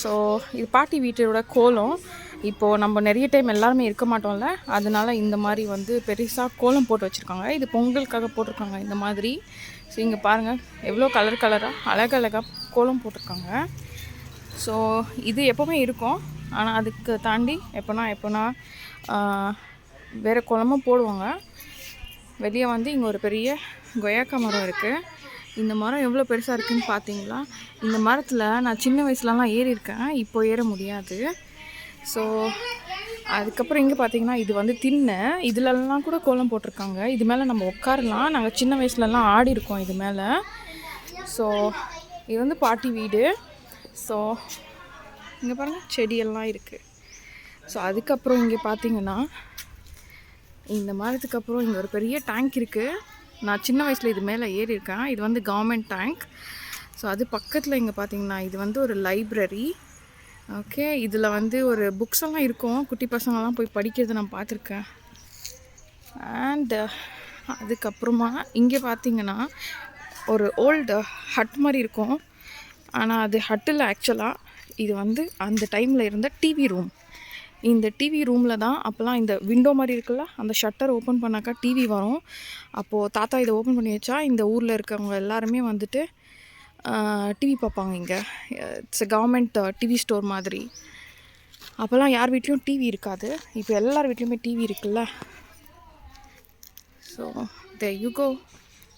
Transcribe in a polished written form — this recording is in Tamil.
ஸோ இது பாட்டி வீட்டோட கோலம். இப்போது நம்ம நிறைய டைம் எல்லாருமே இருக்க மாட்டோம்ல, அதனால இந்த மாதிரி வந்து பெருசாக கோலம் போட்டு வச்சுருக்காங்க. இது பொங்கலுக்காக போட்டிருக்காங்க இந்த மாதிரி. ஸோ இங்கே பாருங்கள் எவ்வளோ கலர் கலராக அழகழகாக கோலம் போட்டிருக்காங்க. ஸோ இது எப்போவுமே இருக்கும். ஆனால் அதுக்கு தாண்டி எப்போனா வேறு கோலமும் போடுவாங்க. வெளியே வந்து இங்கே ஒரு பெரிய கொய்யாக்கா மரம் இருக்குது. இந்த மரம் எவ்வளோ பெருசாக இருக்குதுன்னு பார்த்தீங்களா? இந்த மரத்தில் நான் சின்ன வயசுலலாம் ஏறியிருக்கேன், இப்போ ஏற முடியாது. ஸோ அதுக்கப்புறம் இங்கே பார்த்தீங்கன்னா இது வந்து திண்ணை. இதிலெல்லாம் கூட கோலம் போட்டிருக்காங்க. இது மேலே நம்ம உட்காரலாம். நாங்கள் சின்ன வயசுலலாம் ஆடி இருக்கோம் இது மேலே. ஸோ இது வந்து பாட்டி வீடு. ஸோ இங்கே பாருங்கள் செடியெல்லாம் இருக்குது. ஸோ அதுக்கப்புறம் இங்கே பார்த்தீங்கன்னா இந்த மரத்துக்கு அப்புறம் இங்கே ஒரு பெரிய டேங்க் இருக்குது. நான் சின்ன வயசில் இது மேலே ஏறியிருக்கேன். இது வந்து கவர்மெண்ட் டேங்க். ஸோ அது பக்கத்தில் இங்கே பார்த்தீங்கன்னா இது வந்து ஒரு லைப்ரரி. ஓகே, இதில் வந்து ஒரு புக்ஸ் எல்லாம் இருக்கும். குட்டி பசங்கள்லாம் போய் படிக்கிறத நான் பார்த்துருக்கேன். அண்டு அதுக்கப்புறமா இங்கே பார்த்தீங்கன்னா ஒரு ஓல்டு ஹட் மாதிரி இருக்கும். ஆனால் அது ஹட்டில் ஆக்சுவலாக இது வந்து அந்த டைமில் இருந்த டிவி ரூம். இந்த டிவி ரூமில் தான் அப்போல்லாம் இந்த விண்டோ மாதிரி இருக்குல்ல, அந்த ஷட்டர் ஓப்பன் பண்ணாக்கா டிவி வரும். அப்போது தாத்தா இதை ஓப்பன் பண்ணி வச்சா இந்த ஊரில் இருக்கவங்க எல்லாருமே வந்துட்டு டிவி பார்ப்பாங்க. இங்கே it's a government TV store மாதிரி. அப்போல்லாம் யார் வீட்லேயும் டிவி இருக்காது. இப்போ எல்லார் வீட்லேயுமே டிவி இருக்குல்ல. So there you go.